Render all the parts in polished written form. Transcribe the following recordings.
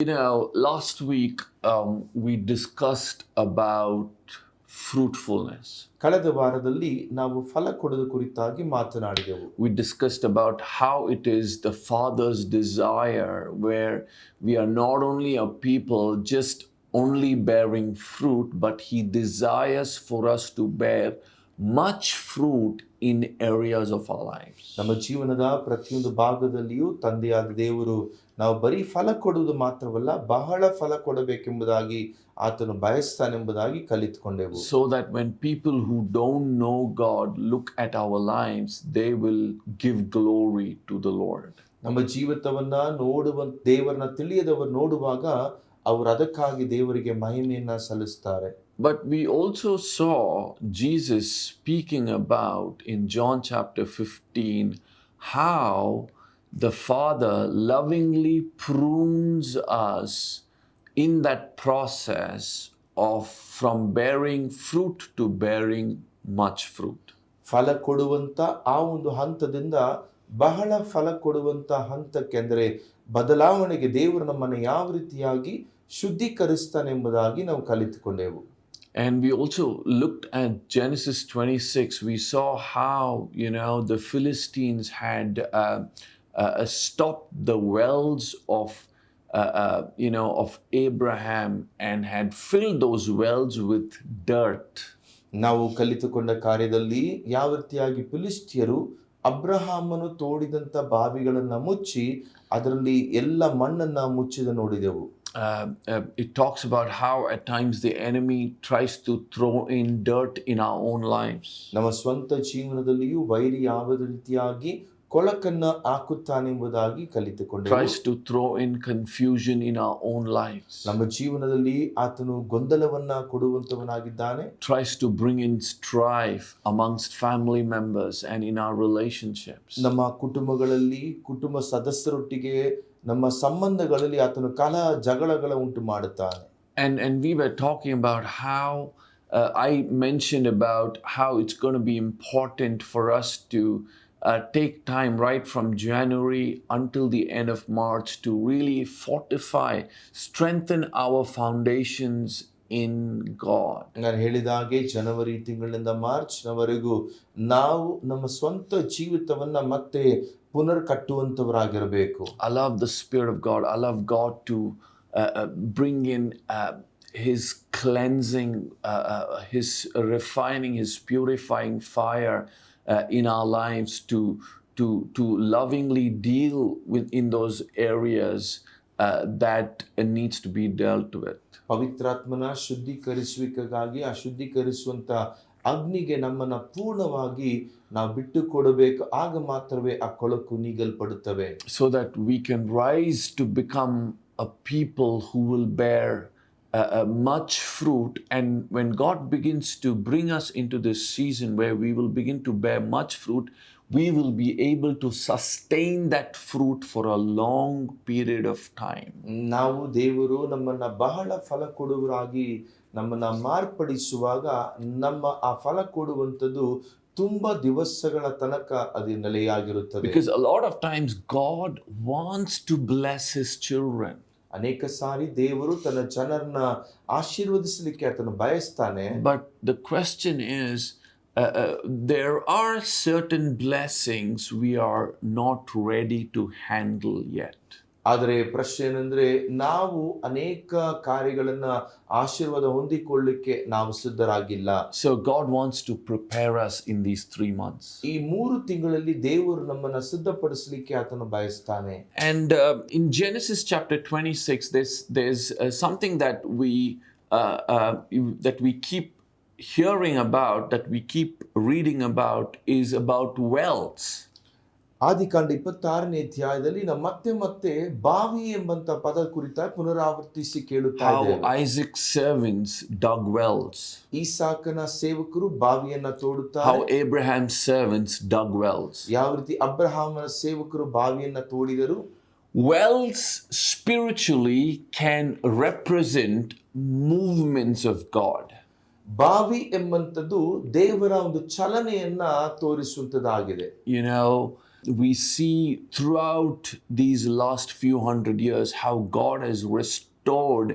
Last week we discussed about fruitfulness. ಕಳೆದ ವಾರದಲ್ಲಿ ನಾವು ಫಲ ಕೊಡುವ ಕುರಿತಾಗಿ ಮಾತನಾಡಿದೆವು. We discussed about how it is the Father's desire, where we are not only a people just only bearing fruit, but He desires for us to bear much fruit in areas of our lives. ನಮ್ಮ ಜೀವನದ ಪ್ರತಿಯೊಂದು ಭಾಗದಲ್ಲಿಯೂ ತಂದೆಯಾದ ದೇವರು ನಾವು ಬರೀ ಫಲ ಕೊಡುವುದು ಮಾತ್ರವಲ್ಲ, ಬಹಳ ಫಲ ಕೊಡಬೇಕೆಂಬುದಾಗಿ ಆತನು ಬಯಸ್ತಾನೆಂಬುದಾಗಿ ಕಲಿತುಕೊಂಡೆವು. So that when people who don't know God look at our lives, they will give glory to the Lord. ನಮ್ಮ ಜೀವಿತವನ್ನ ನೋಡುವ ದೇವರನ್ನ ತಿಳಿಯದವರು ನೋಡುವಾಗ ಅವರು ಅದಕ್ಕಾಗಿ ದೇವರಿಗೆ ಮಹಿಮೆಯನ್ನ ಸಲ್ಲಿಸ್ತಾರೆ. But we also saw Jesus speaking about in John chapter 15 how the Father lovingly prunes us in that process of from bearing fruit to bearing much fruit. ಫಲ ಕೊಡುವಂತ ಆ ಒಂದು ಹಂತದಿಂದ ಬಹಳ ಫಲ ಕೊಡುವಂತ ಹಂತಕ್ಕೆ, ಅಂದರೆ ಬದಲಾವಣೆಗೆ ದೇವರು ನಮ್ಮನ್ನು ಯಾವ ರೀತಿಯಾಗಿ ಶುದ್ಧೀಕರಿಸ್ತಾನೆಂಬುದಾಗಿ ನಾವು ಕಲಿತುಕೊಂಡೆವು. And we also looked at Genesis 26. We saw how, the Philistines had stopped the wells of Abraham and had filled those wells with dirt. ನಾವು ಕಲಿತುಕೊಂಡ ಕಾರ್ಯದಲ್ಲಿ ಯಾವ ರೀತಿಯಾಗಿ ಫಿಲಿಸ್ಟಿಯರು ಅಬ್ರಹಾಮನು ತೋಡಿದಂತ ಬಾವಿಗಳನ್ನ ಮುಚ್ಚಿ ಅದರಲ್ಲಿ ಎಲ್ಲ ಮಣ್ಣನ್ನ ಮುಚ್ಚಿದ ನೋಡಿದೆವು. It talks about how at times the enemy tries to throw in dirt in our own lives. ನಮ್ಮ ಸ್ವಂತ ಜೀವನದಲ್ಲಿಯೂ ವೈರಿ ಯಾವ ರೀತಿಯಾಗಿ ಕೊಳಕನ್ನ ಹಾಕುತ್ತಾನೆಂಬುದಾಗಿ ಕಲಿತುಕೊಂಡೆವು. Tries to throw in confusion in our own lives. ನಮ್ಮ ಜೀವನದಲ್ಲಿ ಆತನು ಗೊಂದಲವನ್ನ ಕೊಡುವಂತವನಾಗಿದ್ದಾನೆ. Tries to bring in strife amongst family members and in our relationships. ನಮ್ಮ ಕುಟುಂಬಗಳಲ್ಲಿ ಕುಟುಂಬ ಸದಸ್ಯರೊಟ್ಟಿಗೆ ನಮ್ಮ ಸಂಬಂಧಗಳಲ್ಲಿ ಆತನು ಕಲಹ ಜಗಳಗಳ ಉಂಟು ಮಾಡುತ್ತಾನೆ. And we were talking about how I mentioned about how it's going to be important for us to take time right from January until the end of March to really fortify, strengthen our foundations in God. ನಾನು ಹೇಳಿದಾಗೆ ಜನವರಿ ತಿಂಗಳಿಂದ ಮಾರ್ಚ್ನವರೆಗೂ ನಾವು ನಮ್ಮ ಸ್ವಂತ ಜೀವಿತವನ್ನ ಮತ್ತೆ ಪುನರ್ ಕಟ್ಟುವಂತವರಾಗಿರಬೇಕು. I love the Spirit of God. I love God to bring in His cleansing, His refining, His purifying fire in our lives to lovingly deal with in those areas that needs to be dealt with. ಪವಿತ್ರಾತ್ಮನ ಶುದ್ಧೀಕರಿಸುವಿಕೆಗಾಗಿ ಆ ಶುದ್ಧೀಕರಿಸುವಂತ ಅಗ್ನಿಗೆ ನಮ್ಮನ್ನ ಪೂರ್ಣವಾಗಿ ನಾವು ಬಿಟ್ಟು ಕೊಡಬೇಕು. ಆಗ ಮಾತ್ರವೇ ಆ ಕೊಳಕು ನೀಗಲ್ಪಡುತ್ತವೆ. So that we can rise to become a people who will bear much fruit. And when God begins to bring us into this season where we will begin to bear much fruit, we will be able to sustain that fruit for a long period of time. ನಾವು ದೇವರು ನಮ್ಮನ್ನ ಬಹಳ ಫಲ ಕೊಡುವರಾಗಿ ನಮ್ಮನ್ನ ಮಾರ್ಪಡಿಸುವಾಗ ನಮ್ಮ ಆ ಫಲ ಕೊಡುವಂಥದ್ದು ತುಂಬಾ ದಿವಸಗಳ ತನಕ ಅದು ನೆಲೆಯಾಗಿರುತ್ತದೆ. Because a lot of times God wants to bless His children. ಅನೇಕ ಸಾರಿ ದೇವರು ತನ್ನ ಜನರನ್ನ ಆಶೀರ್ವದಿಸಲಿಕ್ಕೆ ಆತನು ಬಯಸ್ತಾನೆ. But the question is, there are certain blessings we are not ready to handle yet. ಆದರೆ ಪ್ರಶ್ನೆ ಏನಂದ್ರೆ, ನಾವು ಅನೇಕ ಕಾರ್ಯಗಳನ್ನ ಆಶೀರ್ವಾದ ಹೊಂದಿಕೊಳ್ಳಿಕ್ಕೆ ನಾವು ಸಿದ್ಧರಾಗಿಲ್ಲ. So God wants to prepare us in these 3 months. ಈ 3 ತಿಂಗಳಲ್ಲಿ ದೇವರು ನಮ್ಮನ್ನ ಸಿದ್ಧಪಡಿಸಲಿಕ್ಕೆ ಆತನು ಬಯಸ್ತಾನೆ. And in Genesis chapter 26, there's something that we keep hearing about, that we keep reading about, is about wells. ಆದಿಕಾಂಡ 26ನೇ ಅಧ್ಯಾಯದಲ್ಲಿ ನಾವು ಮತ್ತೆ ಬಾವಿ ಎಂಬಂತ ಪದ ಕುರಿತಾಗಿ ಪುನರಾವರ್ತಿಸಿ ಕೇಳುತ್ತಾ ಇದ್ದೇವೆ. How Isaac's servants dug wells. ಈಸಾಕನ ಸೇವಕರು ಬಾವಿಯನ್ನ ತೋಡುತ್ತಾರೆ. How Abraham's servants dug wells. ಯಾವ ರೀತಿ ಅಬ್ರಹಾಮನ ಸೇವಕರು ಬಾವಿಯನ್ನ ತೋಡಿದರು. Wells spiritually can represent movements of God. ಬಾವಿ ಎಂಬಂಥದ್ದು ದೇವರ ಒಂದು ಚಲನೆಯನ್ನ ತೋರಿಸುವಂತದ್ದಾಗಿದೆ. we see throughout these last few hundred years how God has restored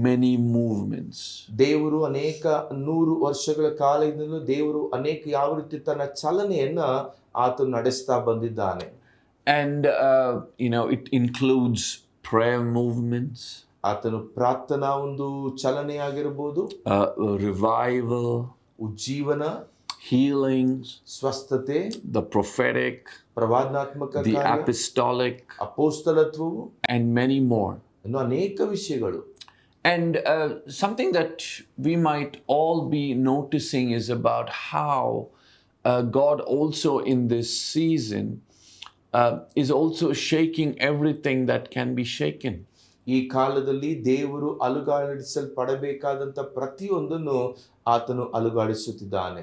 many movements. ದೇವರು ಅನೇಕ 100 ವರ್ಷಗಳ ಕಾಲದಿಂದಲೂ ದೇವರು ಅನೇಕ ಯಾವ ರೀತಿ ತನ್ನ ಚಲನೆಯನ್ನ ಆತನು ನಡೆಸ್ತಾ ಬಂದಿದ್ದಾನೆ. And, it includes prayer movements, ಆತನು ಪ್ರಾರ್ಥನಾ ಒಂದು ಚಲನೆಯಾಗಿರಬಹುದು, revival, ಉಜ್ಜೀವನ, healings, ಸ್ವಸ್ಥತೆ, the prophetic, ಪ್ರವಾದನಾತ್ಮಕ the ಕಾರ್ಯ, apostolic, ಅಪೋಸ್ತಲತ್ವವು, and many more. ಇನ್ನು ಅನೇಕ ವಿಷಯಗಳು. And something that we might all be noticing is about how God also in this season is also shaking everything that can be shaken. ಈ ಕಾಲದಲ್ಲಿ ದೇವರು ಅಲುಗಾಡಿಸಲ್ಪಡಬೇಕಾದಂತ ಪ್ರತಿಯೊಂದನ್ನು ಆತನು ಅಲುಗಾಡಿಸುತ್ತಿದ್ದಾನೆ.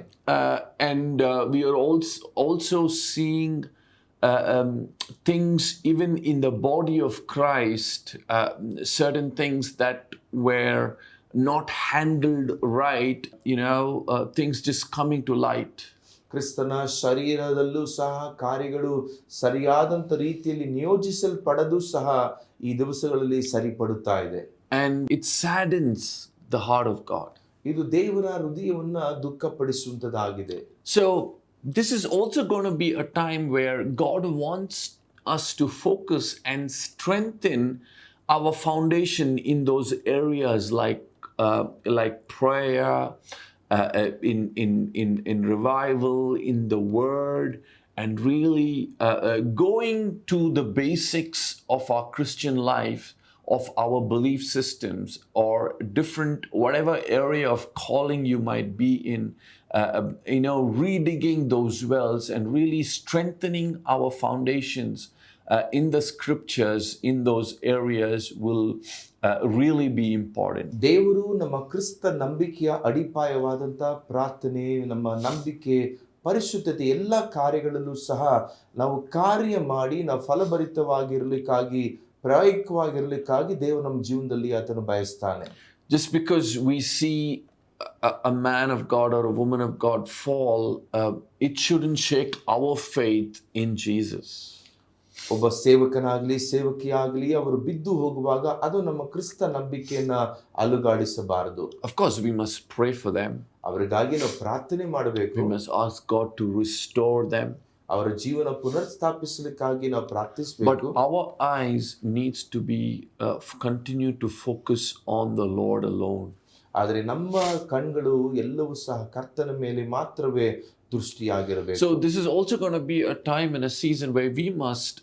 And we are also seeing things even in the body of Christ, certain things that were not handled right, things just coming to light. ಕ್ರಿಸ್ತನ ಶರೀರದಲ್ಲೂ ಸಹ ಕಾರ್ಯಗಳು ಸರಿಯಾದಂತ ರೀತಿಯಲ್ಲಿ ನಿಯೋಜಿಸಲ್ಪಡದು ಸಹ ಈ ದಿವಸಗಳಲ್ಲಿ ಸರಿಪಡುತ್ತಾ ಇದೆ. And it saddens the heart of God. ಇದು ದೇವರ ಹೃದಯವನ್ನ ದುಃಖಪಡಿಸುವಂತದಾಗಿದೆ. So this is also going to be a time where God wants us to focus and strengthen our foundation in those areas like prayer, in revival, in the word, and really going to the basics of our Christian life, of our belief systems, or different whatever area of calling you might be in, redigging those wells and really strengthening our foundations in the scriptures in those areas will really be important. ದೇವರು ನಮ್ಮ ಕ್ರಿಸ್ತ ನಂಬಿಕೆಯ ಅಡಿಪಾಯವಾದಂಥ ಪ್ರಾರ್ಥನೆ, ನಮ್ಮ ನಂಬಿಕೆ, ಪರಿಶುದ್ಧತೆ ಎಲ್ಲ ಕಾರ್ಯಗಳಲ್ಲೂ ಸಹ ನಾವು ಕಾರ್ಯ ಮಾಡಿ ನಾವು ಫಲಭರಿತವಾಗಿರಲಿಕ್ಕಾಗಿ ಪ್ರಾಯೋಗಿಕವಾಗಿರಲಿಕ್ಕಾಗಿ ದೇವರು ನಮ್ಮ ಜೀವನದಲ್ಲಿ ಆತನು ಬಯಸ್ತಾನೆ. Just because we see a man of God or a woman of God fall, it shouldn't shake our faith in Jesus. ಒಬ್ಬ ಸೇವಕನಾಗಲಿ ಸೇವಕಿಯಾಗಲಿ ಅವರು ಬಿದ್ದು ಹೋಗುವಾಗ ಅದು ನಮ್ಮ ಕ್ರಿಸ್ತ ನಂಬಿಕೆಯನ್ನ ಅಲುಗಾಡಿಸಬಾರದು. Of course, we must pray for them. ಅವರಿಗಾಗಿ ನಾವು ಪ್ರಾರ್ಥನೆ ಮಾಡಬೇಕು. We must ask God to restore them. ಅವರ ಜೀವನ ಪುನರ್ಸ್ಥಾಪಿಸಲಿಕ್ಕಾಗಿ ನಾವು ಪ್ರಾರ್ಥಿಸಬೇಕು. But our eyes needs to be continue to focus on the Lord alone. ಆದರೆ ನಮ್ಮ ಕಣ್ಗಳು ಎಲ್ಲವೂ ಸಹ ಕರ್ತನ ಮೇಲೆ ಮಾತ್ರವೇ ದೃಷ್ಟಿಯಾಗಿರಬೇಕು. So this is also going to be a time and a season where we must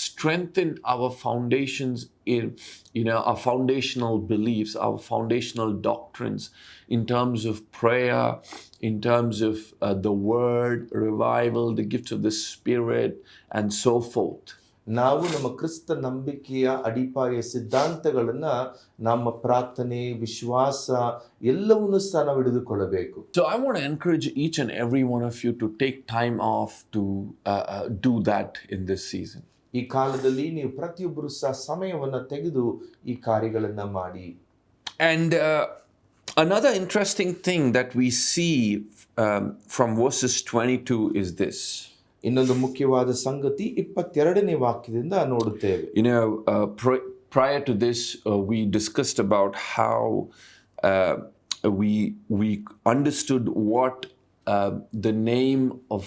strengthen our foundations in, our foundational beliefs, our foundational doctrines in terms of prayer, in terms of the word, revival, the gifts of the Spirit, and so forth. ನಾವು ನಮ್ಮ ಕ್ರಿಸ್ತ ನಂಬಿಕೆಯ ಅಡಿಪಾಯ ಸಿದ್ಧಾಂತಗಳನ್ನ ನಮ್ಮ ಪ್ರಾರ್ಥನೆ, ವಿಶ್ವಾಸ ಎಲ್ಲವನ್ನೂ ಸಹ ನಾವು ಹಿಡಿದುಕೊಳ್ಳಬೇಕು. So I want to encourage each and every one of you to take time off to do that in this season. ಈ ಕಾಲದಲ್ಲಿ ನೀವು ಪ್ರತಿಯೊಬ್ಬರು ಸಹ ಸಮಯವನ್ನ ತೆಗೆದು ಈ ಕಾರ್ಯಗಳನ್ನ ಮಾಡಿ. And another interesting thing that we see from verses 22 is this. ಇನ್ನೊಂದು ಮುಖ್ಯವಾದ ಸಂಗತಿ 22ನೇ ವಾಕ್ಯದಿಂದ ನೋಡುತ್ತೇವೆ. Prior to this, we discussed about how we understood what the name of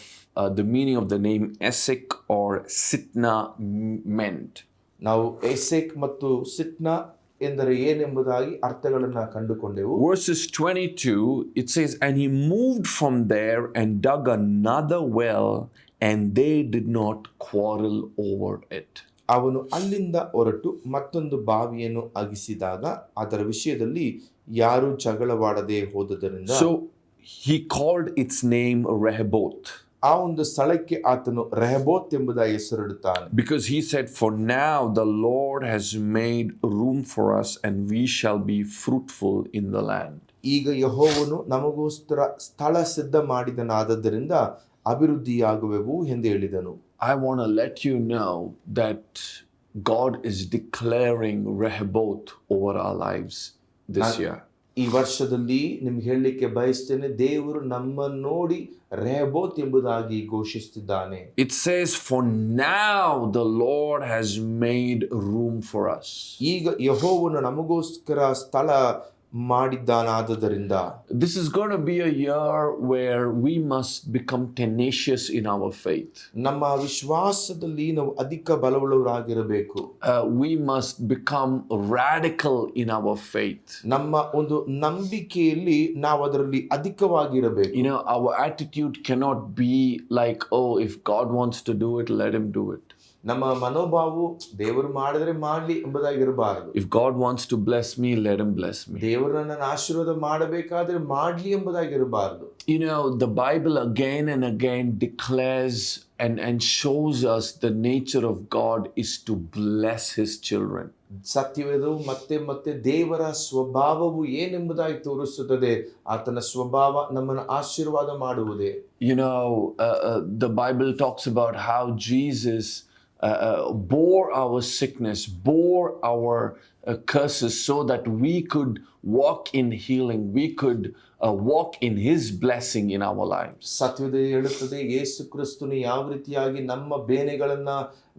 the meaning of the name Esek or Sitna meant. ನಾವು ಎಸೆಕ್ ಮತ್ತು ಸಿಟ್ನಾ ಎಂದರೆ ಏನೆಂಬುದಾಗಿ ಅರ್ಥಗಳನ್ನು ಕಂಡುಕೊಂಡೆವು. Verses 22, it says, and he moved from there and dug another well, and they did not quarrel over it. ಅವನು ಅಲ್ಲಿಂದ ಹೊರಟು ಮತ್ತೊಂದು ಬಾವಿಯನ್ನು ಅಗಿಸಿದಾಗ ಅದರ ವಿಷಯದಲ್ಲಿ ಯಾರು ಜಗಳವಾಡದೆ ಹೋದದರಿಂದ. So he called its name Rehoboth. ಆ ಒಂದು ಸ್ಥಳಕ್ಕೆ ಆತನು ರೆಹಬೋತ್ ಎಂಬುದಾಗಿ ಹೆಸರಿಡುತ್ತಾನೆ. Because he said, for now the Lord has made room for us and we shall be fruitful in the land. ಈಗ ಯೆಹೋವನು ನಮಗೋಸ್ಕರ ಸ್ಥಳ ಸಿದ್ಧ ಮಾಡಿದನಾದ್ದರಿಂದ ಅಭಿವೃದ್ಧಿಯಾಗುವೆವು ಎಂದು ಹೇಳಿದನು. I want to let you know that God is declaring Rehoboth over our lives this year. ಈ ವರ್ಷದಲ್ಲಿ ನಿಮ್ಗೆ ಹೇಳಲಿಕ್ಕೆ ಬಯಸ್ತೇನೆ, ದೇವರು ನಮ್ಮನ್ನು ನೋಡಿ ರೆಹಬೋತ್ ಎಂಬುದಾಗಿ ಘೋಷಿಸುತ್ತಿದ್ದಾನೆ. It says, "For now the Lord has made room for us." ಈಗ ಯೆಹೋವನು ನಮಗೋಸ್ಕರ ಸ್ಥಳ ಮಾಡಿದ್ದಾನಾದ್ದರಿಂದ. This is going to be a year where we must become tenacious in our faith. ನಮ್ಮ ವಿಶ್ವಾಸದಲ್ಲಿ ನಾವು ಅಧಿಕ ಬಲವುಳ್ಳವರಾಗಿರಬೇಕು. We must become radical in our faith. ನಮ್ಮ ಒಂದು ನಂಬಿಕೆಯಲ್ಲಿ ನಾವು ಅದರಲ್ಲಿ ಅಧಿಕವಾಗಿರಬೇಕು. You know, our attitude cannot be like, "Oh, if God wants to do it, let him do it." ನಮ್ಮ ಮನೋಭಾವವು ದೇವರು ಮಾಡಿದ್ರೆ ಮಾಡಲಿ ಎಂಬುದಾಗಿರಬಾರದು. If God wants to bless me, let him bless me. ದೇವರು ನನ್ನನ್ನು ಆಶೀರ್ವಾದ ಮಾಡಬೇಕಾದ್ರೆ ಮಾಡಲಿ ಎಂಬುದಾಗಿರಬಾರದು. You know, the Bible again and again declares and shows us the nature of God is to bless his children. ಸತ್ಯವೇದವು ಮತ್ತೆ ಮತ್ತೆ ದೇವರ ಸ್ವಭಾವವು ಏನೆಂಬುದಾಗಿ ತೋರಿಸುತ್ತದೆ. ಆತನ ಸ್ವಭಾವ ನಮ್ಮನ್ನು ಆಶೀರ್ವಾದ ಮಾಡುವುದೇ. You know, the Bible talks about how Jesus bore our sickness, bore our curses so that we could walk in healing, we could walk in his blessing in our lives. ಸತ್ಯವೇದ ಹೇಳುತ್ತದೆ, ಯೇಸು ಕ್ರಿಸ್ತನು ಯಾವ ರೀತಿಯಾಗಿ ನಮ್ಮ ಬೇನೆಗಳನ್ನ,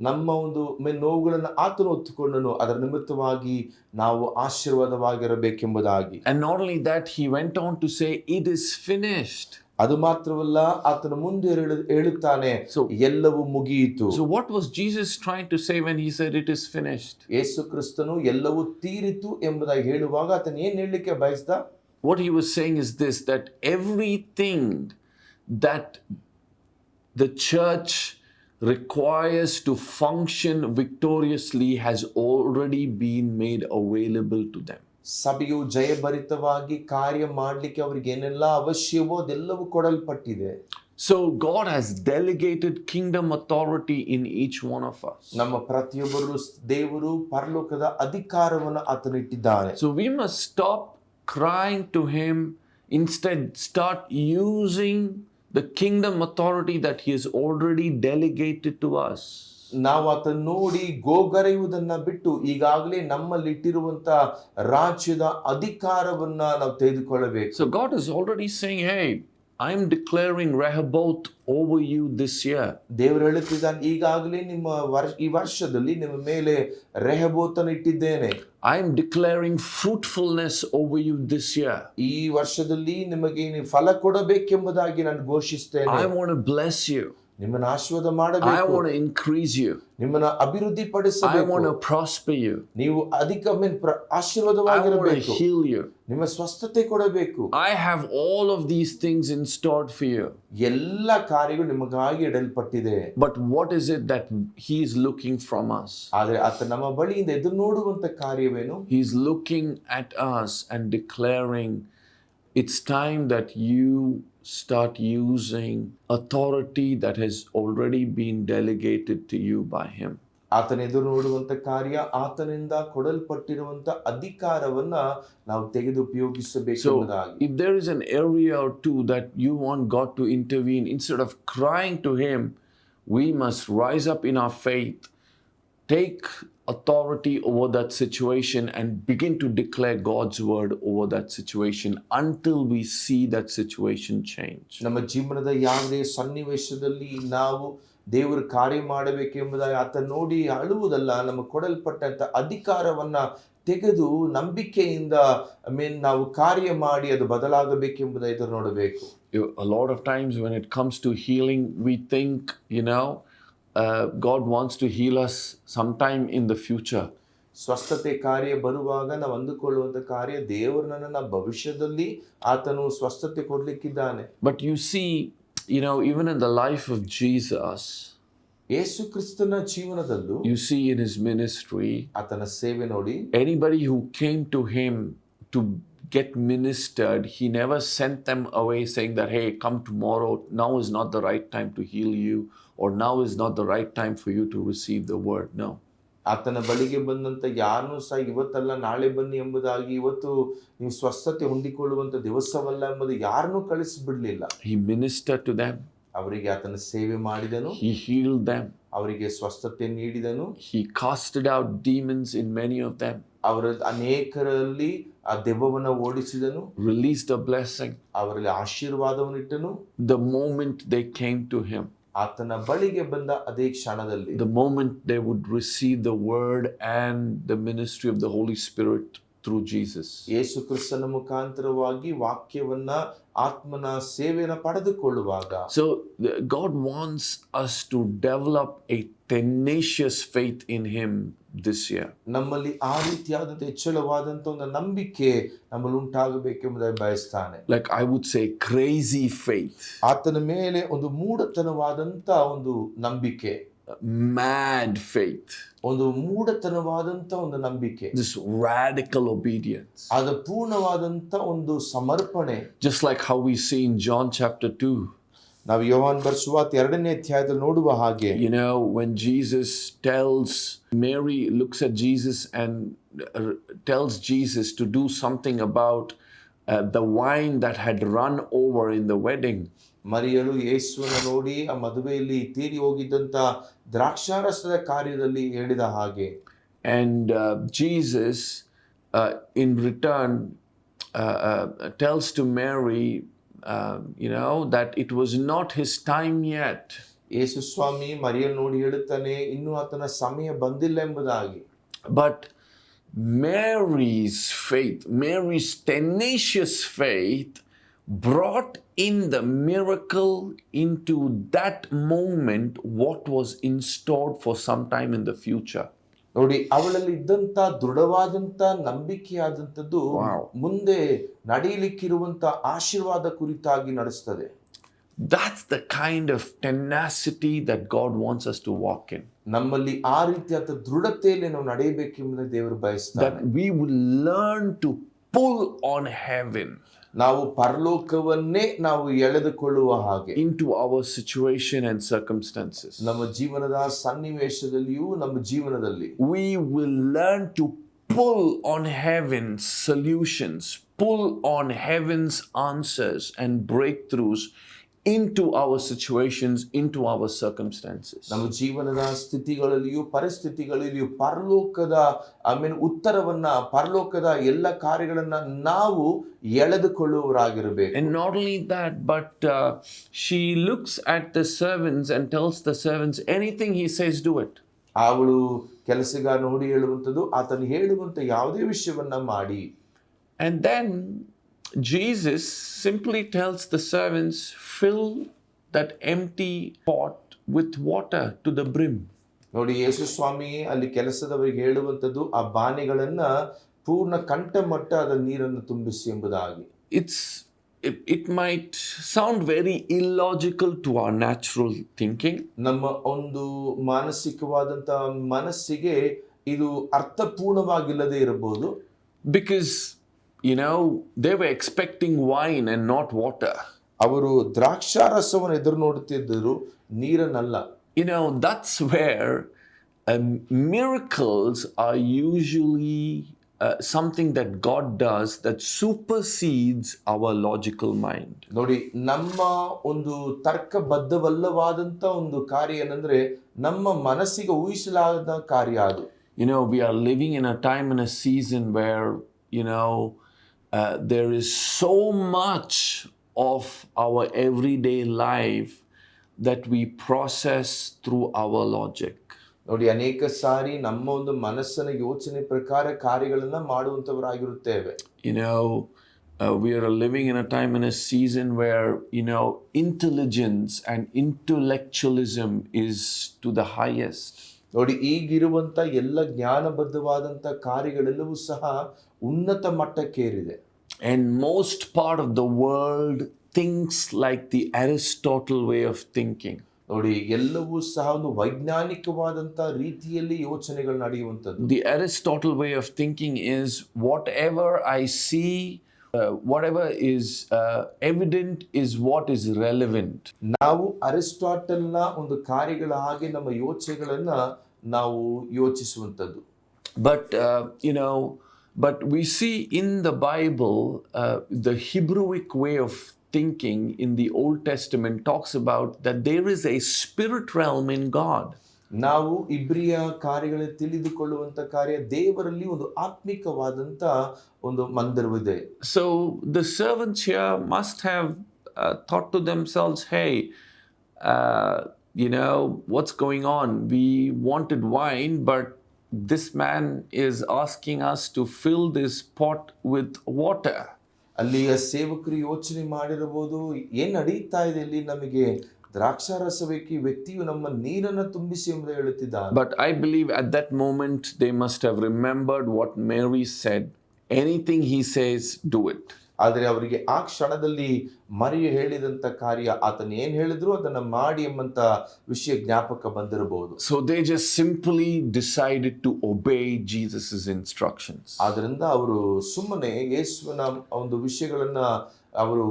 ನಮ್ಮ ಒಂದು ನೋವುಗಳನ್ನ ಆತನು ಹೊತ್ತುಕೊಂಡನು, ಅದರ ನಿಮಿತ್ತವಾಗಿ ನಾವು ಆಶೀರ್ವಾದವಾಗಿರಬೇಕೆಂಬುದಾಗಿ. And not only that, he went on to say, "It is finished." ಅದು ಮಾತ್ರವಲ್ಲ, ಆತನ ಮುಂದೆ ಹೇಳುತ್ತಾನೆ, ಎಲ್ಲವೂ ಮುಗಿಯಿತು. So what was Jesus trying to say when he said it is finished? ಯೇಸು ಕ್ರಿಸ್ತನು ಎಲ್ಲವೂ ತೀರಿತು ಎಂಬುದಾಗಿ ಹೇಳುವಾಗ ಆತನು ಏನು ಹೇಳಲಿಕ್ಕೆ ಬಯಸ್ದ? What he was saying is this, that everything that the church requires to function victoriously has already been made available to them. ಸಭೆಯು ಜಯಭರಿತವಾಗಿ ಕಾರ್ಯ ಮಾಡಲಿಕ್ಕೆ ಅವರಿಗೆ ಏನೆಲ್ಲ ಅವಶ್ಯವೋ ಅದೆಲ್ಲವೂ ಕೊಡಲ್ಪಟ್ಟಿದೆ. So God has delegated kingdom authority in each one of us. ನಮ್ಮ ಪ್ರತಿಯೊಬ್ಬರು ದೇವರು ಪರಲೋಕದ ಅಧಿಕಾರವನ್ನು ಆತನು ಇಟ್ಟಿದ್ದಾನೆ. So we must stop crying to him, instead start using the kingdom authority that he has already delegated to us. ನಾವು ಆತನ ನೋಡಿ ಗೋಗರೆಯುವುದನ್ನ ಬಿಟ್ಟು ಈಗಾಗಲೇ ನಮ್ಮಲ್ಲಿ ಇಟ್ಟಿರುವಂತ ರಾಜ್ಯದ ಅಧಿಕಾರವನ್ನ ನಾವು ತೆಗೆದುಕೊಳ್ಳಬೇಕು. So God is already saying, "Hey, I am declaring Rehoboth over you this year." ದೇವರು ಹೇಳುತ್ತಿದ್ದಾನೆ, ಈಗಾಗಲೇ ಈ ವರ್ಷದಲ್ಲಿ ನಿಮ್ಮ ಮೇಲೆ ರೆಹಬೋತನ್ನು ಇಟ್ಟಿದ್ದೇನೆ. I am declaring fruitfulness over you this year. ಈ ವರ್ಷದಲ್ಲಿ ನಿಮಗೆ ಫಲ ಕೊಡಬೇಕೆಂಬುದಾಗಿ ನಾನು ಘೋಷಿಸ್ತೇನೆ. I want to bless you. ನಿಮ್ಮನ್ನು ಆಶೀರ್ವಾದ I ಮಾಡಬೇಕು. want to increase you. ನಿಮ್ಮನ್ನು ಅಭಿವೃದ್ಧಿ I ಪಡಿಸಬೇಕು. want to prosper you. ನೀವು ಅಧಿಕ I want to ಆಶೀರ್ವಾದವಾಗಿರಬೇಕು. heal you. ನಿಮ್ಮ ಸ್ವಸ್ಥತೆ ಕೊಡಬೇಕು. I have all of these things in store for you. ಎಲ್ಲ ಕಾರ್ಯಗಳು ನಿಮಗಾಗಿ ಇಡಲ್ಪಟ್ಟಿದೆ. But what is it that he is looking from us? ಆದರೆ ಆತ ನಮ್ಮ ಬಳಿಯಿಂದ ಎದುರು ನೋಡುವಂತ ಕಾರ್ಯವೇನು? He is looking at us and declaring, it's time that you start using authority that has already been delegated to you by him. ಆತನ ಎದುರು ನೋಡುವಂತ ಕಾರ್ಯ, ಆತನಿಂದ ಕೊಡಲ್ಪಟ್ಟಿರುವಂತ ಅಧಿಕಾರವನ್ನ ನಾವು ತೆಗೆದು ಉಪಯೋಗಿಸಬೇಕು So ಎಂಬುದಾಗಿ. if there is an area or two that you want God to intervene, instead of crying to him, we must rise up in our faith, take authority over that situation and begin to declare God's word over that situation until we see that situation change. ನಮ್ಮ ಜೀವನದ ಯಾವುದೇ ಸನ್ನಿವೇಶದಲ್ಲಿ ನಾವು ದೇವರು ಕಾರ್ಯ ಮಾಡಬೇಕೆಂಬುದಾಗಿ ಆತ ನೋಡಿ ಅಳುವುದಲ್ಲ, ನಮಗೆ ಕೊಡಲ್ಪಟ್ಟಂತ ಅಧಿಕಾರವನ್ನ ತೆಗೆದು ನಂಬಿಕೆಯಿಂದ ನಾವು ಕಾರ್ಯ ಮಾಡಿ ಅದು ಬದಲಾಗಬೇಕೆಂಬುದಾಗಿ ಎದುರು ನೋಡಬೇಕು. A lot of times when it comes to healing, we think, God wants to heal us sometime in the future. ಸ್ವಸ್ಥತೆ ಕಾರ್ಯ ಬರುವಾಗ ನಾವು ಅಂದುಕೊಳ್ಳುವಂತ ಕಾರ್ಯ, ದೇವರು ನನ್ನನ್ನು ಭವಿಷ್ಯದಲ್ಲಿ ಆತನು ಸ್ವಸ್ಥತೆ ಕೊಡ್ಲಿಕ್ಕಿದ್ದಾನೆ. But you see, even in the life of Jesus, ಯೇಸು ಕ್ರಿಸ್ತನ ಜೀವನದಲ್ಲೂ, you see in his ministry, ಆತನ ಸೇವೆ ನೋಡಿ, anybody who came to him to get ministered, he never sent them away saying that, "Hey, come tomorrow, now is not the right time to heal you, or now is not the right time for you to receive the word." No. ಆತನ ಬಳಿಗೆ ಬಂದಂತ ಯಾರನ್ನೂ ಸಹ ಇವತ್ತಲ್ಲ ನಾಳೆ ಬನ್ನಿ ಎಂಬುದಾಗಿ, ಇವತ್ತು ನೀವು ಸ್ವಸ್ಥತೆ ಹೊಂದಿಕೊಳ್ಳುವಂತ ದಿವಸವಲ್ಲ ಎಂಬುದು ಯಾರನ್ನೂ ಕಳಿಸಿಬಿಡ್ಲಿಲ್ಲ. He ministered to them. ಅವರಿಗೆ ಆತನ ಸೇವೆ ಮಾಡಿದನು. He healed them. ಅವರಿಗೆ ಸ್ವಸ್ಥತೆ ನೀಡಿದನು. He casted out demons in many of them. ಅವರ ಅನೇಕರಲ್ಲಿ ಆ ದೆವ್ವವನ್ನು ಓಡಿಸಿದನು, released a blessing. ಅವರಲ್ಲಿ ಆಶೀರ್ವಾದವನ್ನಿಟ್ಟನು. The moment they came to him, ಆತನ ಬಳಿಗೆ ಬಂದ ಅದೇ ಕ್ಷಣದಲ್ಲಿ, the moment they would receive the word and the ministry of the Holy Spirit through Jesus. ಯೇಸು ಕ್ರಿಸ್ತನ ಮುಖಾಂತರವಾಗಿ ವಾಕ್ಯವನ್ನ ಆತ್ಮನ ಸೇವೆಯನ್ನು ಪಡೆದುಕೊಳ್ಳುವಾಗ, So God wants us to develop a tenacious faith in him this year. ನಮ್ಮಲ್ಲಿ ಆ ರೀತಿಯಾದಂಥ ಹೆಚ್ಚಳವಾದಂಥ ಒಂದು ನಂಬಿಕೆ ನಮ್ಮಲ್ಲಿ ಉಂಟಾಗಬೇಕೆಂಬುದಾಗಿ ಬಯಸ್ತಾನೆ. Like I would say crazy faith, ಆತನ ಮೇಲೆ ಒಂದು ಮೂಢತನವಾದಂಥ ಒಂದು ನಂಬಿಕೆ, mad faith, ಒಂದು ಮೂಢತನವಾದಂಥ ಒಂದು ನಂಬಿಕೆ, this radical obedience. ಅದು ಪೂರ್ಣವಾದಂಥ ಒಂದು ಸಮರ್ಪಣೆ. Just like how we see in John chapter 2. ನಾವು ಯೋಹಾನ ಬರೆಸುವಾರ್ತೆ 2ನೇ ಅಧ್ಯಾಯದಲ್ಲಿ ನೋಡುವ ಹಾಗೆ, You know, when Jesus Mary looks at Jesus and tells Jesus to do something about the wine that had run over in the wedding. ಮರಿಯಳು ಯೇಸುವನ್ನು ನೋಡಿ ಆ ಮದುವೆಯಲ್ಲಿ ತೀರಿ ಹೋಗಿದ್ದಂತ ದ್ರಾಕ್ಷಾರಸದ ಕಾರ್ಯದಲ್ಲಿ ಹೇಳಿದ ಹಾಗೆ, And Jesus in return tells to Mary, that it was not his time yet. ಯೇಸು ಸ್ವಾಮಿ ಮರಿಯಲ್ ನೋಡಿ ಹೇಳುತ್ತಾನೆ, ಇನ್ನೂ ಆತನ ಸಮಯ ಬಂದಿಲ್ಲ ಎಂಬುದಾಗಿ. But Mary's faith, Mary's tenacious faith brought in the miracle into that moment what was in store for some time in the future. ನೋಡಿ, ಅವಳಲ್ಲಿ ಇದ್ದಂತ ದೃಢವಾದಂತ ನಂಬಿಕೆಯಾದಂಥದ್ದು ಮುಂದೆ ನಡೆಯಲಿಕ್ಕಿರುವಂತ ಆಶೀರ್ವಾದ ಕುರಿತಾಗಿ ನಡೆಸ್ತದೆ. That's the kind of tenacity that God wants us to walk in. ನಮ್ಮಲ್ಲಿ ಆ ರೀತಿಯಾದ ದೃಢತೆಯಲ್ಲಿ ನಾವು ನಡೆಯಬೇಕೆಂಬುದನ್ನು ದೇವರು ಬಯಸ್ತಾರೆ. That we will learn to pull on heaven. ನಾವು ಪರಲೋಕವನ್ನೇ ನಾವು ಎಳೆದುಕೊಳ್ಳುವ ಹಾಗೆ into our situation and circumstances. ನಮ್ಮ ಜೀವನದ ಸನ್ನಿವೇಶದಲ್ಲಿಯೂ ನಮ್ಮ ಜೀವನದಲ್ಲಿ We will learn to pull on heaven's solutions, pull on heaven's answers and breakthroughs into our situations, into our circumstances. ನಮ್ಮ ಜೀವನದ ಸ್ಥಿತಿಗಳಲ್ಲಿಯೂ ಪರಿಸ್ಥಿತಿಗಳಲ್ಲಿಯೂ ಪರಲೋಕದ ಉತ್ತರವನ್ನ, ಪರಲೋಕದ ಎಲ್ಲ ಕಾರ್ಯಗಳನ್ನ ನಾವು ಎಳೆದುಕೊಳ್ಳುವವರಾಗಿರಬೇಕು. And not only that, but she looks at the servants and tells the servants, anything he says, do it. ಅವಳು ಕೆಲಸಗಾರ ನೋಡಿ ಹೇಳುವಂಥದ್ದು, ಆತನು ಹೇಳುವಂತ ಯಾವುದೇ ವಿಷಯವನ್ನ ಮಾಡಿ. And then Jesus simply tells the servants, fill that empty pot with water to the brim. ನೋಡಿ, ಯೇಸು ಸ್ವಾಮಿ ಅಲ್ಲಿ ಕೆಲಸದವರಿಗೆ ಹೇಳುವಂಥದ್ದು, ಆ ಬಾನೆಗಳನ್ನ ಪೂರ್ಣ ಕಂಠಮಟ್ಟದ ನೀರನ್ನು ತುಂಬಿಸಿ ಎಂಬುದಾಗಿ. It might sound very illogical to our natural thinking. ನಮ್ಮ ಒಂದು ಮಾನಸಿಕವಾದಂತ ಮನಸ್ಸಿಗೆ ಇದು ಅರ್ಥಪೂರ್ಣವಾಗಿಲ್ಲದೆ ಇರಬಹುದು. Because they were expecting wine and not water. ಅವರು ದ್ರಾಕ್ಷಾರಸವನ್ನು ಎದುರು ನೋಡುತ್ತಿದ್ದರು, ನೀರನ್ನಲ್ಲ. That's where miracles are usually something that God does that supersedes our logical mind. ನೋಡಿ, ನಮ್ಮ ಒಂದು ತರ್ಕಬದ್ಧವಲ್ಲವಾದಂತ ಒಂದು ಕಾರ್ಯ ಏನಂದ್ರೆ ನಮ್ಮ ಮನಸ್ಸಿಗೆ ಊಹಿಸಲಾದ ಕಾರ್ಯ ಅದು. We are living in a time and a season where there is so much of our everyday life that we process through our logic. ನೋಡಿ, ಅನೇಕ ಸಾರಿ ನಮ್ಮ ಒಂದು ಮನಸ್ಸಿನ ಯೋಚನೆ ಪ್ರಕಾರ ಕಾರ್ಯಗಳನ್ನ ಮಾಡುವಂತವರಾಗಿರುತ್ತೇವೆ. We are living in a time and a season where intelligence and intellectualism is to the highest. ನೋಡಿ, ಈಗಿರುವಂತ ಎಲ್ಲ ಜ್ಞಾನಬದ್ಧವಾದಂತ ಕಾರ್ಯಗಳೆಲ್ಲವೂ ಸಹ ಉನ್ನತ ಮಟ್ಟಕ್ಕೇರಿದೆ. And most part of the world thinks like the Aristotle way of thinking. ನೋಡಿ, ಎಲ್ಲವೂ ಸಹ ಒಂದು ವೈಜ್ಞಾನಿಕವಾದಂತ ರೀತಿಯಲ್ಲಿ ಯೋಚನೆಗಳು ನಡೆಯುವಂಥದ್ದು. The Aristotle way of thinking is whatever I see, whatever is evident is what is relevant. ನಾವು ಅರಿಸ್ಟಾಟಲ್ನ ಒಂದು ಕಾರ್ಯಗಳ ಹಾಗೆ ನಮ್ಮ ಯೋಚನೆಗಳನ್ನ ನಾವು ಯೋಚಿಸುವಂಥದ್ದು. But we see in the Bible, the Hebrewic way of thinking in the Old Testament talks about that there is a spirit realm in God. ನಾವು ಇಬ್ರಿಯ ಕಾರ್ಯಗಳನ್ನು ತಿಳಿದುಕೊಳ್ಳುವಂತ ಕಾರ್ಯ ದೇವರಲ್ಲಿ ಒಂದು ಆತ್ಮಿಕವಾದಂತ ಒಂದು ಮಂದಿರವಿದೆ. So the servants here must have thought to themselves, hey, what's going on? We wanted wine, but this man is asking us to fill this pot with water. ಅಲ್ಲಿಯ ಸೇವಕರು ಯೋಚನೆ ಮಾಡಿರಬಹುದು, ಏನ್ ನಡೀತಾ ಇದೆ ಇಲ್ಲಿ, ನಮಗೆ ದ್ರಾಕ್ಷಾರಸ ಬೇಕು, ಈ ವ್ಯಕ್ತಿಯು ನಮ್ಮ ನೀರನ್ನು ತುಂಬಿಸಿ ಎಂದು ಹೇಳುತ್ತಿದ್ದಾನೆ. But I believe at that moment they must have remembered what Mary said. Anything he says, do it. ಆದರೆ ಅವರಿಗೆ ಆ ಕ್ಷಣದಲ್ಲಿ ಮರಿಯು ಹೇಳಿದಂತ ಕಾರ್ಯ, ಆತನ ಏನ್ ಹೇಳಿದ್ರು ಅದನ್ನ ಮಾಡಿ ಎಂಬಂತ ವಿಷಯ ಜ್ಞಾಪಕ ಬಂದಿರಬಹುದು. So they just simply decided to obey Jesus's instructions. ಆದ್ರಿಂದ ಅವರು ಸುಮ್ಮನೆ ಯೇಸುವಿನ ಒಂದು ವಿಷಯಗಳನ್ನ ಅವರು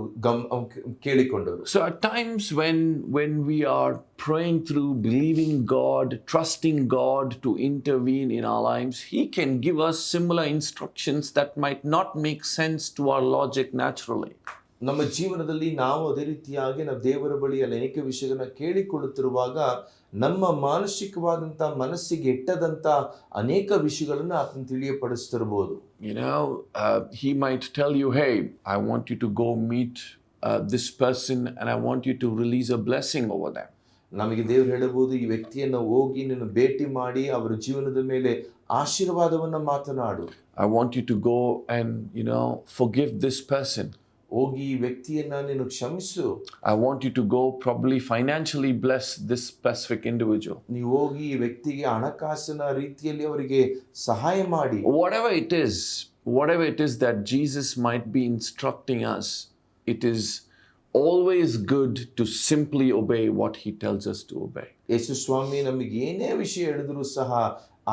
ಕೇಳಿಕೊಂಡರು. So at times when we are praying through, believing God, trusting God to intervene in our lives, He can give us similar instructions that might not make sense to our logic naturally. ನಮ್ಮ ಜೀವನದಲ್ಲಿ ನಾವು ಅದೇ ರೀತಿಯಾಗಿ ನಾವು ದೇವರ ಬಳಿ ಅನೇಕ ವಿಷಯಗಳನ್ನ ಕೇಳಿಕೊಳ್ಳುತ್ತಿರುವಾಗ ನಮ್ಮ ಮಾನಸಿಕವಾದಂತ ಮನಸ್ಸಿಗೆ ಎಟ್ಟದಂತ ಅನೇಕ ವಿಷಯಗಳನ್ನ ಆತನ ತಿಳಿಯಪಡಿಸ್ತಿರಬಹುದು. He might tell you, hey, I want you to go meet this person and I want you to release a blessing over them. ನಮಗೆ ದೇವರು ಹೇಳಬಹುದು, ಈ ವ್ಯಕ್ತಿಯನ್ನು ಹೋಗಿ ನೀನು ಭೇಟಿ ಮಾಡಿ ಅವರ ಜೀವನದ ಮೇಲೆ ಆಶೀರ್ವಾದವನ್ನ ಮಾತನಾಡು. I want you to go and forgive this person. ಹೋಗಿ ಈ ವ್ಯಕ್ತಿಯನ್ನ ನೀನು ಕ್ಷಮಿಸು. I want you to go probably financially bless this specific individual. ನೀವು ಹೋಗಿ ಈ ವ್ಯಕ್ತಿಗೆ ಹಣಕಾಸಿನ ರೀತಿಯಲ್ಲಿ ಅವರಿಗೆ ಸಹಾಯ ಮಾಡಿ. Whatever it is that Jesus might be instructing us, it is always good to simply obey what he tells us to obey. ಯೇಸು ಸ್ವಾಮಿ ನಮಗೆ ಏನೇ ವಿಷಯ ಹೇಳಿದ್ರು ಸಹ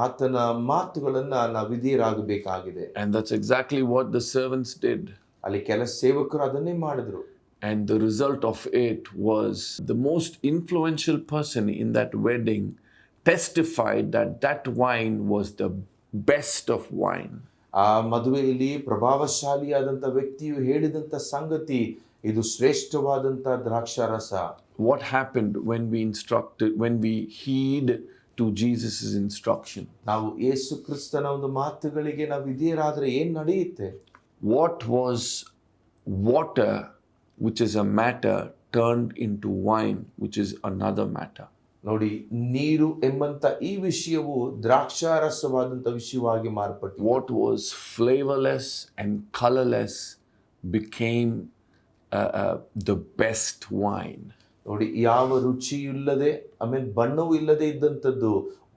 ಆತನ ಮಾತುಗಳನ್ನ ನಾವು ವಿಧೇಯರಾಗಬೇಕಾಗಿದೆ. And that's exactly what the servants did. ಅಲ್ಲಿ ಕೆಲ ಸೇವಕರು ಅದನ್ನೇ ಮಾಡಿದ್ರು. And the result of it was the most influential person in that wedding testified that wine was the best of wine. ಆ ಮದುವೆಯಲ್ಲಿ ಪ್ರಭಾವಶಾಲಿಯಾದಂತ ವ್ಯಕ್ತಿಯು ಹೇಳಿದಂತ ಸಂಗತಿ, ಇದು ಶ್ರೇಷ್ಠವಾದಂತ ದ್ರಾಕ್ಷಾರಸ. What happened when we heed to Jesus' instruction? ನಾವು ಯೇಸು ಕ್ರಿಸ್ತನ ಒಂದು ಮಾತುಗಳಿಗೆ ನಾವು ವಿಧೇಯರಾದರೆ ಏನ್ ನಡೆಯುತ್ತೆ? What was water, which is a matter, turned into wine, which is another matter. ನೋಡಿ, ನೀರು ಎಂಬಂತ ಈ ವಿಷಯವು ದ್ರಾಕ್ಷಾರಸವಾದಂತ ವಿಷಯವಾಗಿ ಮಾರ್ಪಟ್ಟಿತು. What was flavorless and colorless became the best wine. ನೋಡಿ, ಯಾವ ರುಚಿಯಿಲ್ಲದೆ ಆಮೇಲೆ ಬಣ್ಣವೂ ಇಲ್ಲದೆ ಇದ್ದಂಥದ್ದು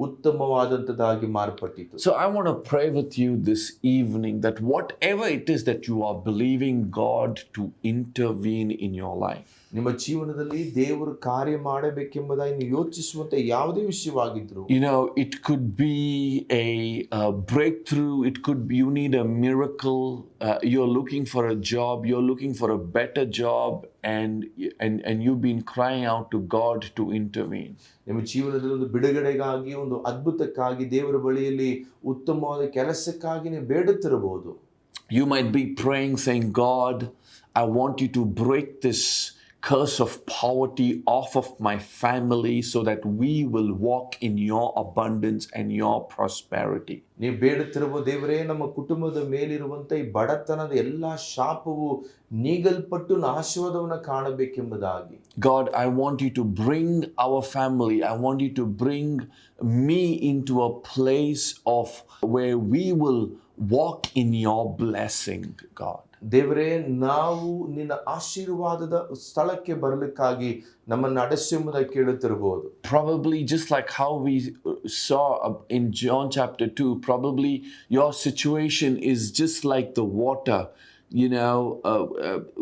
ಉತ್ತಮವಾದಂಥದ್ದಾಗಿ ಮಾರ್ಪಟ್ಟಿತು. So I want to pray with you this evening that whatever it is that you are believing God to intervene in your life, ನಿಮ್ಮ ಜೀವನದಲ್ಲಿ ದೇವರು ಕಾರ್ಯ ಮಾಡಬೇಕೆಂಬುದಾಗಿ ನೀವು ಯೋಚಿಸುವಂತ ಯಾವುದೇ ವಿಷಯವಾಗಿದ್ರು, it could be a breakthrough, it could be you need a miracle, you're looking for a job, you're looking for a better job, and you've been crying out to God to intervene. ನಿಮ್ಮ ಜೀವನದಲ್ಲಿ ಒಂದು ಬಿಡುಗಡೆಗಾಗಿ, ಒಂದು ಅದ್ಭುತಕ್ಕಾಗಿ ದೇವರ ಬಳಿಯಲ್ಲಿ ಉತ್ತಮವಾದ ಕೆಲಸಕ್ಕಾಗಿ ನೀವು ಬೇಡುತ್ತಿರಬಹುದು. You might be praying saying, God, I want you to break this curse of poverty off of my family so that we will walk in your abundance and your prosperity. ನೀವು ಬೇಡುತ್ತಿರುವ ದೇವರೇ, ನಮ್ಮ ಕುಟುಂಬದ ಮೇಲಿರುವಂತ ಈ ಬಡತನದ ಎಲ್ಲಾ ಶಾಪವು ನೀಗಲ್ಪಟ್ಟು ಆಶೀರ್ವಾದವನ್ನು ಕಾಣಬೇಕೆಂಬುದಾಗಿ. God, I want you to bring our family, I want you to bring me into a place of where we will walk in your blessing, God. ದೇವರೇ, ನಾವು ನಿನ್ನ ಆಶೀರ್ವಾದದ ಸ್ಥಳಕ್ಕೆ ಬರಲಿಕ್ಕಾಗಿ ನಮ್ಮನ್ನು ನಡೆಸುವುದಾಗಿ ಕೇಳುತ್ತಿರಬಹುದು. Probably just like how we saw in John chapter 2, probably your situation is just like the water,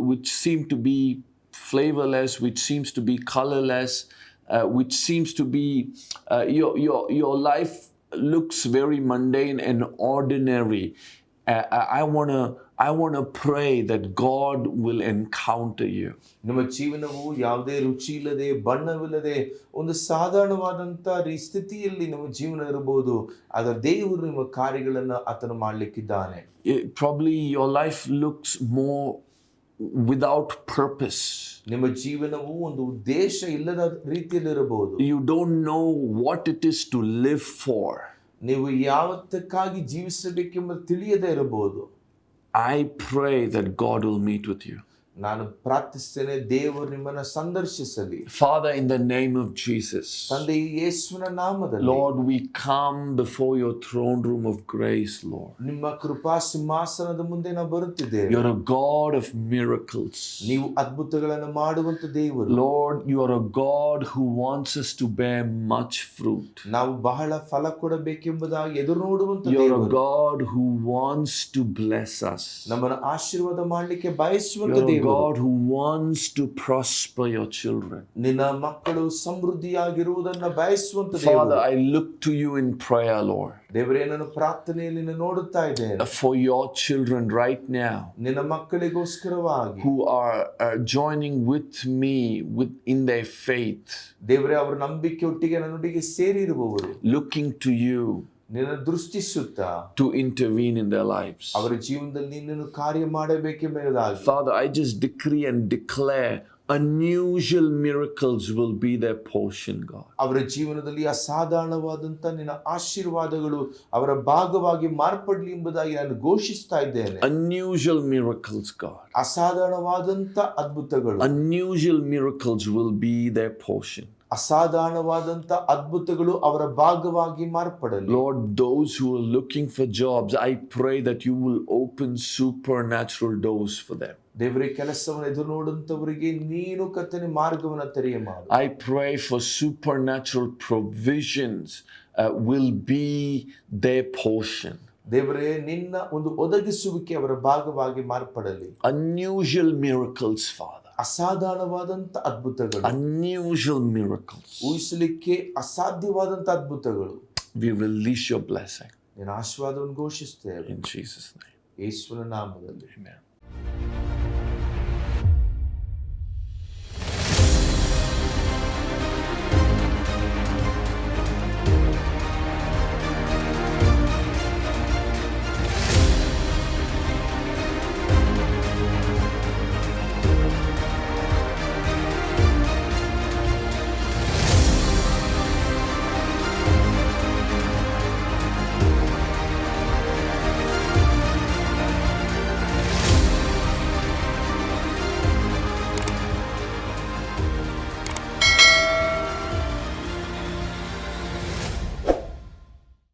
which seemed to be flavorless, which seems to be colorless, which seems to be your life looks very mundane and ordinary. I want to pray that God will encounter you. ನಿಮ್ಮ ಜೀವನವು ಯಾವುದೇ ರುಚಿ ಇಲ್ಲದೆ, ಬಣ್ಣವಿಲ್ಲದೆ, ಒಂದು ಸಾಧಾರಣವಾದಂತ ಸ್ಥಿತಿಯಲ್ಲಿ ನಿಮ್ಮ ಜೀವನ ಇರಬಹುದು. ಆದರೆ ದೇವರು ನಿಮ್ಮ ಕಾರ್ಯಗಳನ್ನು ಆತನು ಮಾಡಲಿಕ್ಕಿದ್ದಾನೆ. Probably your life looks more without purpose. ನಿಮ್ಮ ಜೀವನವು ಒಂದು ಉದ್ದೇಶ ಇಲ್ಲದ ರೀತಿಯಲ್ಲಿರಬಹುದು. You don't know what it is to live for. ನೀವು ಯಾವತ್ತಕ್ಕಾಗಿ ಜೀವಿಸಬೇಕೆಂಬುದು ತಿಳಿಯದೇ ಇರಬಹುದು. I pray that God will meet with you. ನಾನು ಪ್ರಾರ್ಥಿಸ್ತೇನೆ ದೇವರು ನಿಮ್ಮನ್ನು ಸಂದರ್ಶಿಸಲಿ. Father, in the name of Jesus, ತಂದೆ ಯೇಸುವಿನ ನಾಮದಲ್ಲಿ, Lord, we come before your throne room of grace, Lord. ನಿಮ್ಮ ಕೃಪಾ ಸಿಂಹಾಸನದ ಮುಂದೆ ನಾವು ಬರುತ್ತಿದ್ದೇವೆ. You're a God of miracles. ನೀವು ಅದ್ಭುತಗಳನ್ನು ಮಾಡುವಂತ ದೇವರು. Lord, you are a God who wants us to bear much fruit. ನಾವು ಬಹಳ ಫಲ ಕೊಡಬೇಕೆಂಬುದಾಗಿ ಎದುರು ನೋಡುವಂತ You're a ದೇವರು. God who wants to bless us. ನಮ್ಮನ್ನು ಆಶೀರ್ವಾದ ಮಾಡಲಿಕ್ಕೆ ಬಯಸುವಂತ You're a ದೇವರು. God who wants to prosper your children. ನಿನ್ನ ಮಕ್ಕಳು ಸಮೃದ್ಧಿಯಾಗಿರುವುದನ್ನು ಬಯಸುವಂತ Father, ದೇವರು. I look to you in prayer, Lord, ದೇವರೇ, ನಾನು ಪ್ರಾರ್ಥನೆಯಲ್ಲಿ ನಿನ್ನ ನೋಡುತ್ತಾ ಇದ್ದೇನೆ. for your children right now ನಿನ್ನ ಮಕ್ಕಳಿಗೋಸ್ಕರವಾಗಿ who are joining with me in their faith, ದೇವರೇ, ಅವರ ನಂಬಿಕೆ ಒಟ್ಟಿಗೆ ನನ್ನೊಟ್ಟಿಗೆ ಸೇರಿರುವವರು looking to you ನಿನ್ನ ದೃಷ್ಟಿಸುತ್ತಾ to intervene in their lives. ಅವರ ಜೀವನದಲ್ಲಿ ನಿನ್ನನ್ನು ಕಾರ್ಯ ಮಾಡಬೇಕೆಂಬುದಾಗಿ. Father, I just decree and declare unusual miracles will be their portion, God. ಅವರ ಜೀವನದಲ್ಲಿ ಅಸಾಧಾರಣವಾದಂತ ನಿನ್ನ ಆಶೀರ್ವಾದಗಳು ಅವರ ಭಾಗವಾಗಿ ಮಾರ್ಪಡಲಿ ಎಂಬುದಾಗಿ ನಾನು ಘೋಷಿಸ್ತಾ ಇದ್ದೇನೆ. Unusual miracles, God. ಅಸಾಧಾರಣವಾದಂತ ಅದ್ಭುತಗಳು, Unusual miracles will be their portion. ಅಸಾಧಾರಣವಾದಂತ ಅದ್ಭುತಗಳು ಅವರ ಭಾಗವಾಗಿ ಮಾರ್ಪಡಲಿ. Lord, those who are looking for jobs, I pray that you will open supernatural doors for them. ದೇವರೇ, ಕೆಲಸವನ್ನು ಎದುರು ನೋಡುವಂತವರಿಗೆ ನೀನು ಕರ್ತನೇ ಮಾರ್ಗವನ್ನು ತೆರೆಯ ಮಾಡು. I pray for supernatural provisions will be their portion. ದೇವರೇ, ನಿನ್ನ ಒಂದು ಒದಗಿಸುವಿಕೆ ಅವರ ಭಾಗವಾಗಿ ಮಾರ್ಪಡಲಿ. Unusual miracles, Father. ಅಸಾಧಾರಣವಾದಂತ ಅದ್ಭುತಗಳು, Unusual miracles. ಊಹಿಸಲಿಕ್ಕೆ ಅಸಾಧ್ಯವಾದಂತ ಅದ್ಭುತಗಳು. We release your blessing ನಿನ್ನ ಆಶೀರ್ವಾದವನ್ನು ಘೋಷಿಸ್ತೇವೆ in Jesus' name. ಯೇಸುವಿನ ನಾಮದಲ್ಲಿ. Amen.